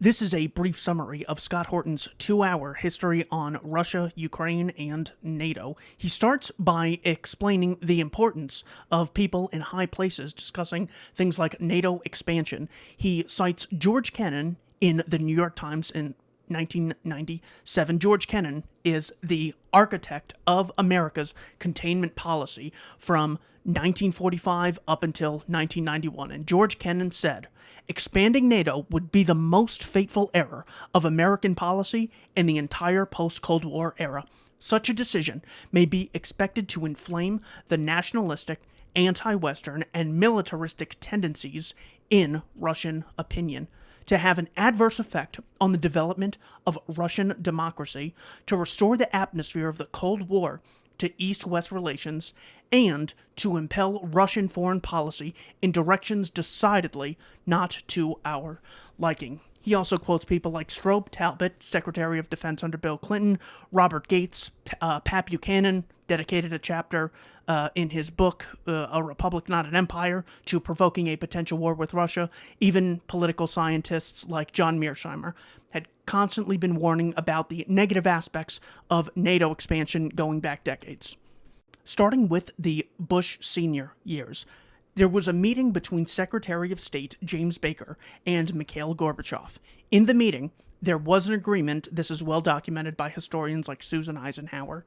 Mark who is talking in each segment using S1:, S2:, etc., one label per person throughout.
S1: This is a brief summary of Scott Horton's 2-hour history on Russia, Ukraine, and NATO. He starts by explaining the importance of people in high places discussing things like NATO expansion. He cites George Kennan in the New York Times in 1997. George Kennan is the architect of America's containment policy from 1945 up until 1991. And George Kennan said, expanding NATO would be the most fateful error of American policy in the entire post-Cold War era. Such a decision may be expected to inflame the nationalistic, anti-Western, and militaristic tendencies in Russian opinion, to have an adverse effect on the development of Russian democracy, to restore the atmosphere of the Cold War to East-West relations, and to impel Russian foreign policy in directions decidedly not to our liking. He also quotes people like Strobe Talbot, Secretary of Defense under Bill Clinton, Robert Gates, Pat Buchanan, dedicated a chapter in his book, A Republic Not an Empire, to provoking a potential war with Russia. Even political scientists like John Mearsheimer had constantly been warning about the negative aspects of NATO expansion going back decades. Starting with the Bush senior years, there was a meeting between Secretary of State James Baker and Mikhail Gorbachev. In the meeting, there was an agreement, this is well documented by historians like Susan Eisenhower.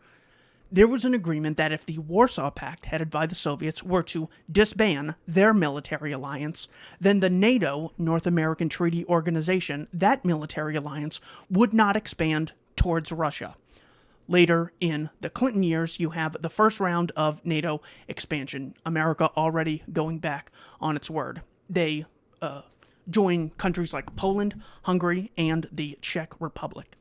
S1: There was an agreement that if the Warsaw Pact, headed by the Soviets, were to disband their military alliance, then the NATO, North American Treaty Organization, that military alliance, would not expand towards Russia. Later in the Clinton years, you have the first round of NATO expansion. America already going back on its word. They join countries like Poland, Hungary, and the Czech Republic.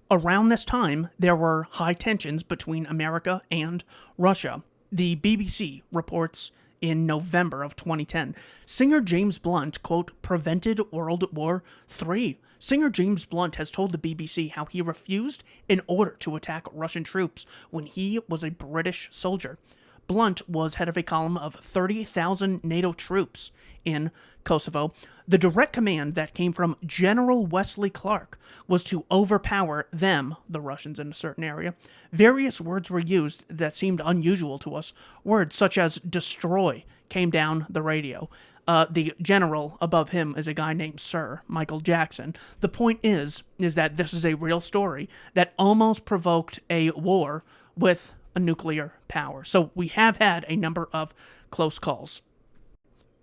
S1: Around this time, there were high tensions between America and Russia. The BBC reports in November of 2010, singer James Blunt, quote, prevented World War III. Singer James Blunt has told the BBC how he refused an order to attack Russian troops when he was a British soldier. Blunt was head of a column of 30,000 NATO troops in Kosovo. The direct command that came from General Wesley Clark was to overpower them, the Russians, in a certain area. Various words were used that seemed unusual to us. Words such as destroy came down the radio. The general above him is a guy named Sir Michael Jackson. The point is that this is a real story that almost provoked a war with a nuclear power. So we have had a number of close calls.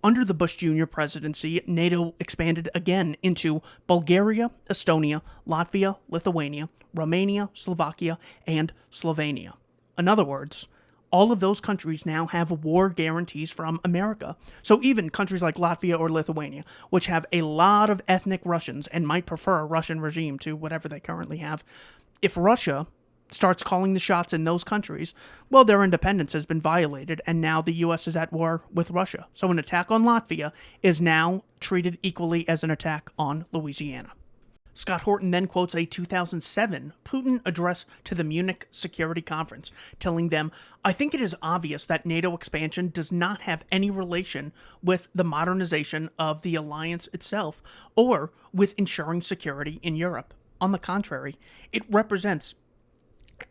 S1: Under the Bush Jr. presidency, NATO expanded again into Bulgaria, Estonia, Latvia, Lithuania, Romania, Slovakia, and Slovenia. In other words, all of those countries now have war guarantees from America. So even countries like Latvia or Lithuania, which have a lot of ethnic Russians and might prefer a Russian regime to whatever they currently have, if Russia starts calling the shots in those countries, well, their independence has been violated, and now the U.S. is at war with Russia. So an attack on Latvia is now treated equally as an attack on Louisiana. Scott Horton then quotes a 2007 Putin address to the Munich Security Conference, telling them, I think it is obvious that NATO expansion does not have any relation with the modernization of the alliance itself, or with ensuring security in Europe. On the contrary, it represents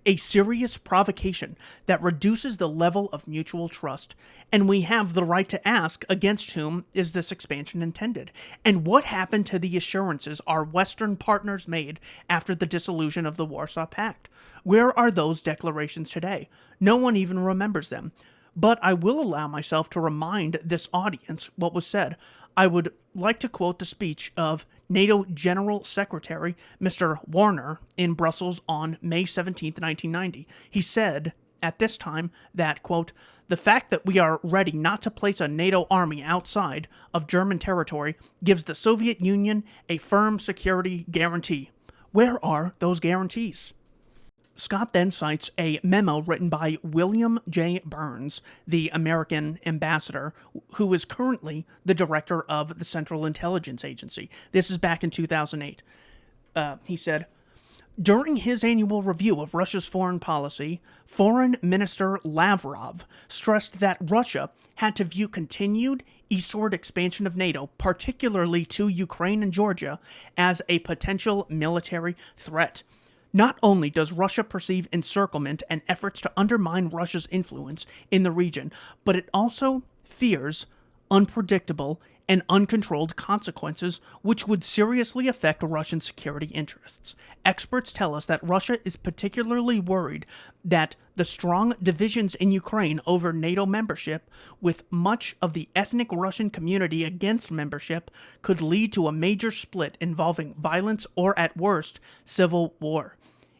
S1: a serious provocation that reduces the level of mutual trust, and we have the right to ask against whom is this expansion intended, and what happened to the assurances our Western partners made after the dissolution of the Warsaw Pact. Where are those declarations today? No one even remembers them. But I will allow myself to remind this audience what was said. I would like to quote the speech of NATO General Secretary Mr. Warner in Brussels on May 17, 1990. He said at this time that, quote, the fact that we are ready not to place a NATO army outside of German territory gives the Soviet Union a firm security guarantee. Where are those guarantees? Scott then cites a memo written by William J. Burns, the American ambassador, who is currently the director of the Central Intelligence Agency. This is back in 2008. He said, During his annual review of Russia's foreign policy, Foreign Minister Lavrov stressed that Russia had to view continued eastward expansion of NATO, particularly to Ukraine and Georgia, as a potential military threat. Not only does Russia perceive encirclement and efforts to undermine Russia's influence in the region, but it also fears unpredictable and uncontrolled consequences which would seriously affect Russian security interests. Experts tell us that Russia is particularly worried that the strong divisions in Ukraine over NATO membership, with much of the ethnic Russian community against membership, could lead to a major split involving violence or, at worst, civil war.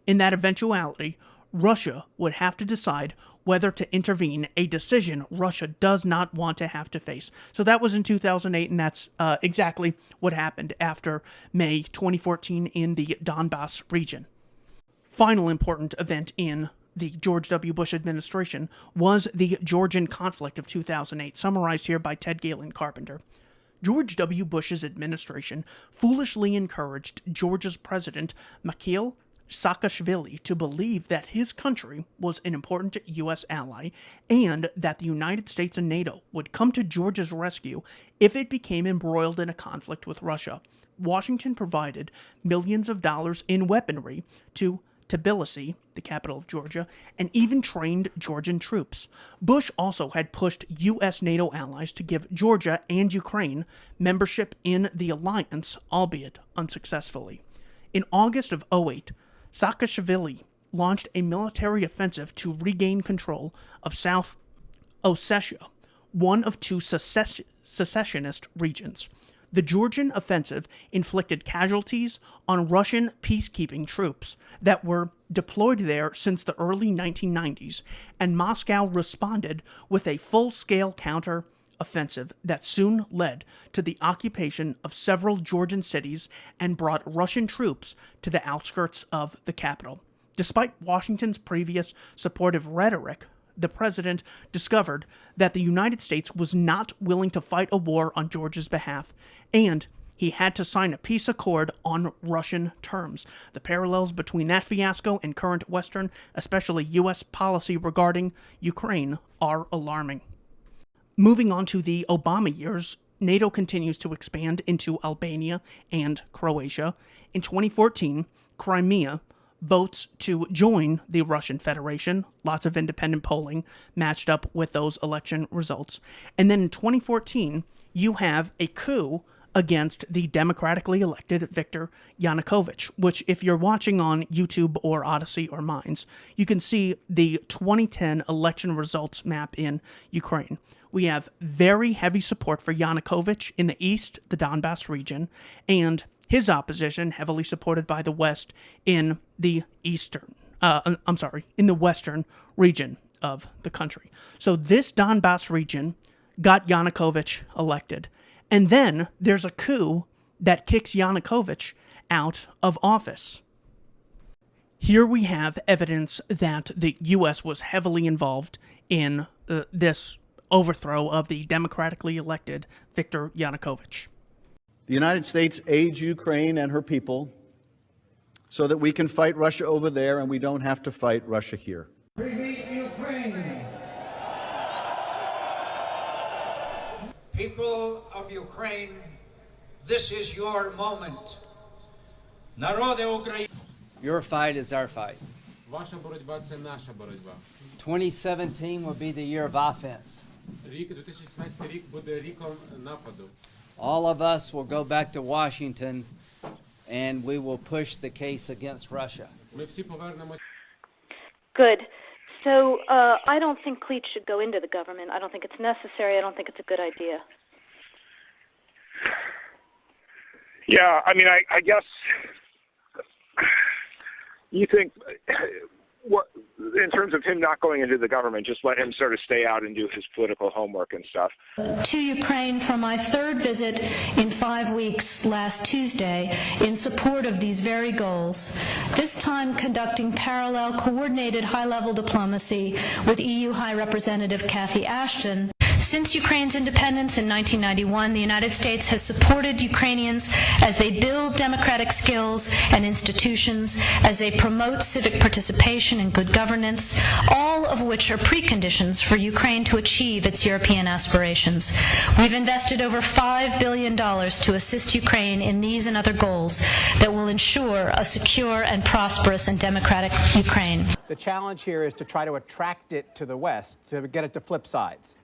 S1: In that eventuality, Russia would have to decide whether to intervene, a decision Russia does not want to have to face. So that was in 2008, and that's exactly what happened after May 2014 in the Donbass region. Final important event in the George W. Bush administration was the Georgian conflict of 2008, summarized here by Ted Galen Carpenter. George W. Bush's administration foolishly encouraged Georgia's president, Mikhail Saakashvili, to believe that his country was an important U.S. ally and that the United States and NATO would come to Georgia's rescue if it became embroiled in a conflict with Russia. Washington provided millions of dollars in weaponry to Tbilisi, the capital of Georgia, and even trained Georgian troops. Bush also had pushed U.S. NATO allies to give Georgia and Ukraine membership in the alliance, albeit unsuccessfully. In August of 2008, Saakashvili launched a military offensive to regain control of South Ossetia, one of two secessionist regions. The Georgian offensive inflicted casualties on Russian peacekeeping troops that were deployed there since the early 1990s, and Moscow responded with a full-scale counter-offensive that soon led to the occupation of several Georgian cities and brought Russian troops to the outskirts of the capital. Despite Washington's previous supportive rhetoric, the president discovered that the United States was not willing to fight a war on Georgia's behalf, and he had to sign a peace accord on Russian terms. The parallels between that fiasco and current Western, especially U.S. policy regarding Ukraine, are alarming. Moving on to the Obama years, NATO continues to expand into Albania and Croatia. In 2014, Crimea votes to join the Russian Federation. Lots of independent polling matched up with those election results. And then in 2014, you have a coup against the democratically elected Viktor Yanukovych, which, if you're watching on YouTube or Odyssey or Minds, you can see the 2010 election results map in Ukraine. We have very heavy support for Yanukovych in the east, the Donbass region, and his opposition heavily supported by the West in the in the western region of the country. So this Donbass region got Yanukovych elected. And then there's a coup that kicks Yanukovych out of office. Here we have evidence that the U.S. was heavily involved in this overthrow of the democratically elected Viktor Yanukovych.
S2: The United States aids Ukraine and her people so that we can fight Russia over there and we don't have to fight Russia here.
S3: We beat Ukraine. People of Ukraine, this is your moment. Народи України.
S4: Your fight is our fight.
S5: Ваша боротьба – це наша боротьба.
S4: 2017 will be the year of offense.
S5: Рік 2017 рік буде ріком нападу.
S4: All of us will go back to Washington and we will push the case against Russia.
S5: Ми всі повернемось.
S6: Good. So I don't think Kleith should go into the government. I don't think it's necessary. I don't think it's a good idea.
S7: Yeah, I mean, I guess you think, what in terms of him not going into the government, just let him sort of stay out and do his political homework and stuff.
S8: To Ukraine for my third visit in 5 weeks last Tuesday in support of these very goals, this time conducting parallel coordinated high-level diplomacy with EU High Representative Cathy Ashton Since Ukraine's independence in 1991, the United States has supported Ukrainians as they build democratic skills and institutions, as they promote civic participation and good governance, all of which are preconditions for Ukraine to achieve its European aspirations. We've invested over $5 billion to assist Ukraine in these and other goals that will ensure a secure and prosperous and democratic Ukraine.
S9: The challenge here is to try to attract it to the West, to get it to flip sides.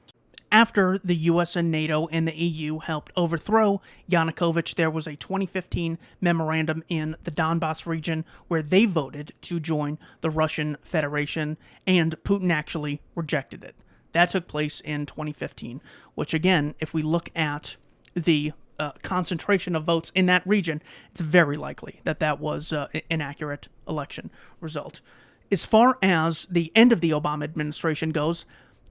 S1: After the US and NATO and the EU helped overthrow Yanukovych, there was a 2015 memorandum in the Donbass region where they voted to join the Russian Federation, and Putin actually rejected it. That took place in 2015, which again, if we look at the concentration of votes in that region, it's very likely that that was an accurate election result. As far as the end of the Obama administration goes,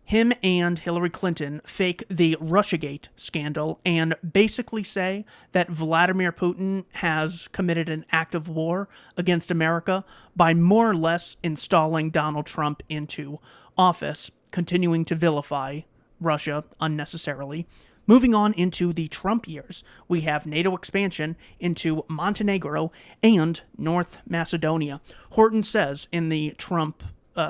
S1: him and Hillary Clinton fake the Russiagate scandal and basically say that Vladimir Putin has committed an act of war against America by more or less installing Donald Trump into office, continuing to vilify Russia unnecessarily. Moving on into the Trump years, we have NATO expansion into Montenegro and North Macedonia. Horton says in the Trump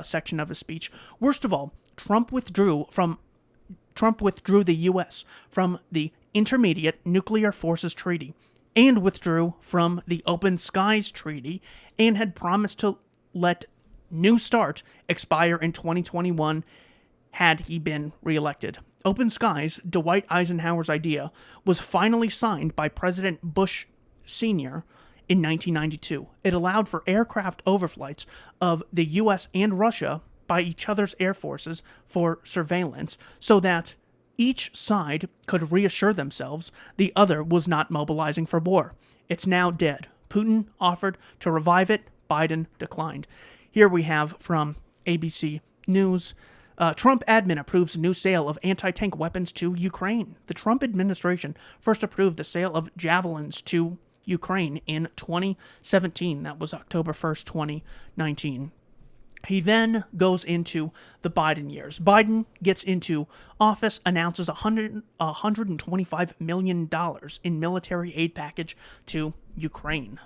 S1: section of his speech, worst of all, Trump withdrew the U.S. from the Intermediate Nuclear Forces Treaty and withdrew from the Open Skies Treaty and had promised to let New START expire in 2021 had he been reelected. Open Skies, Dwight Eisenhower's idea, was finally signed by President Bush Sr. in 1992. It allowed for aircraft overflights of the U.S. and Russia by each other's air forces for surveillance so that each side could reassure themselves the other was not mobilizing for war. It's now dead. Putin offered to revive it. Biden declined. Here we have from ABC News. Trump admin approves new sale of anti-tank weapons to Ukraine. The Trump administration first approved the sale of Javelins to Ukraine in 2017. That was October 1st, 2019. He then goes into the Biden years. Biden gets into office, announces $125 million in military aid package to Ukraine.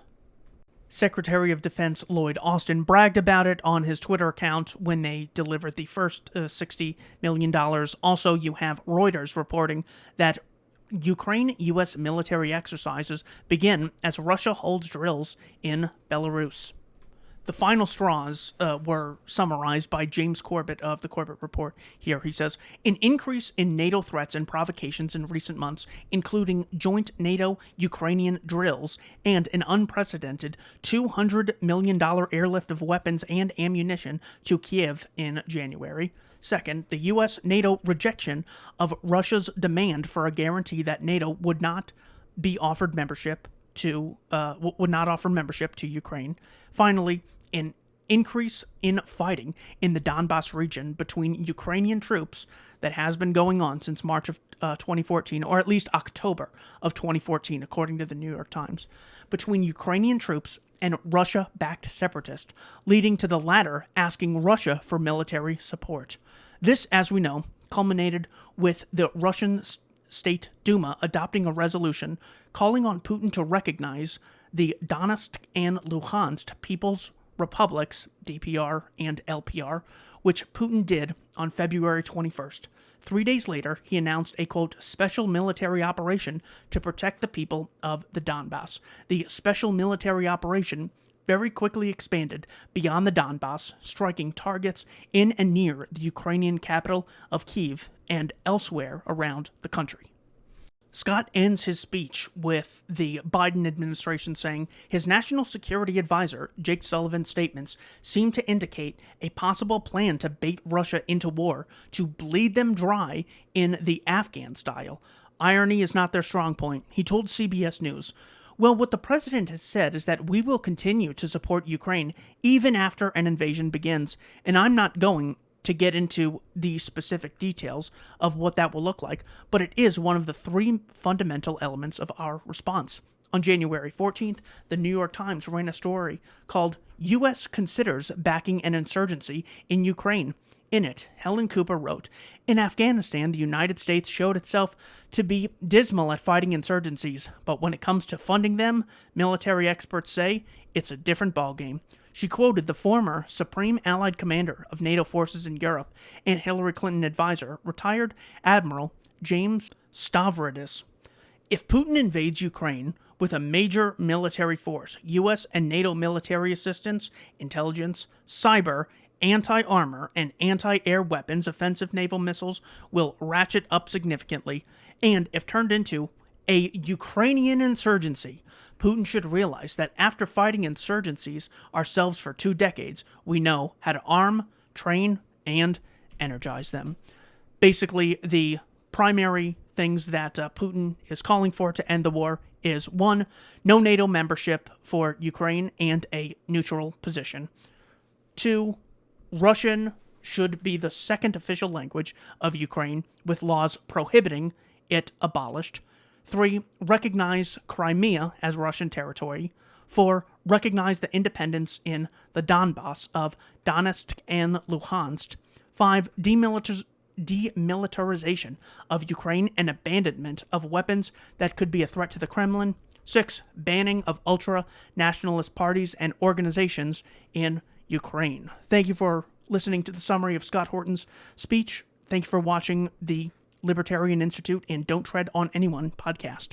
S1: Secretary of Defense Lloyd Austin bragged about it on his Twitter account when they delivered the first $60 million. Also, you have Reuters reporting that Ukraine-U.S. military exercises begin as Russia holds drills in Belarus. The final straws were summarized by James Corbett of the Corbett Report here. He says, an increase in NATO threats and provocations in recent months, including joint NATO-Ukrainian drills and an unprecedented $200 million airlift of weapons and ammunition to Kiev in January. Second, the U.S.-NATO rejection of Russia's demand for a guarantee that NATO would not offer membership to Ukraine. Finally, an increase in fighting in the Donbass region between Ukrainian troops that has been going on since March of 2014, or at least October of 2014, according to the New York Times, between Ukrainian troops and Russia-backed separatists, leading to the latter asking Russia for military support. This, as we know, culminated with the Russian State Duma adopting a resolution calling on Putin to recognize the Donetsk and Luhansk People's Republics, DPR and LPR, which Putin did on February 21st. 3 days later, he announced a, quote, special military operation to protect the people of the Donbass. The special military operation very quickly expanded beyond the Donbass, striking targets in and near the Ukrainian capital of Kyiv and elsewhere around the country. Scott ends his speech with the Biden administration saying his national security advisor, Jake Sullivan's statements seem to indicate a possible plan to bait Russia into war, to bleed them dry in the Afghan style. Irony is not their strong point. He told CBS News, well, what the president has said is that we will continue to support Ukraine even after an invasion begins, and I'm not going to get into the specific details of what that will look like, but it is one of the three fundamental elements of our response. On January 14th, the New York Times ran a story called U.S. Considers Backing an Insurgency in Ukraine. In it, Helen Cooper wrote, "In Afghanistan, the United States showed itself to be dismal at fighting insurgencies, but when it comes to funding them, military experts say it's a different ballgame." She quoted the former Supreme Allied Commander of NATO forces in Europe and Hillary Clinton advisor, retired Admiral James Stavridis. If Putin invades Ukraine with a major military force, U.S. and NATO military assistance, intelligence, cyber, anti-armor, and anti-air weapons, offensive naval missiles will ratchet up significantly, and if turned into a Ukrainian insurgency, Putin should realize that after fighting insurgencies ourselves for 2 decades, we know how to arm, train, and energize them. Basically, the primary things that Putin is calling for to end the war is 1, no NATO membership for Ukraine and a neutral position. 2, Russian should be the second official language of Ukraine, with laws prohibiting it abolished. 3, recognize Crimea as Russian territory. 4, recognize the independence in the Donbass of Donetsk and Luhansk. 5, demilitarization of Ukraine and abandonment of weapons that could be a threat to the Kremlin. 6, banning of ultra-nationalist parties and organizations in Ukraine. Thank you for listening to the summary of Scott Horton's speech. Thank you for watching the Libertarian Institute and Don't Tread on Anyone podcast.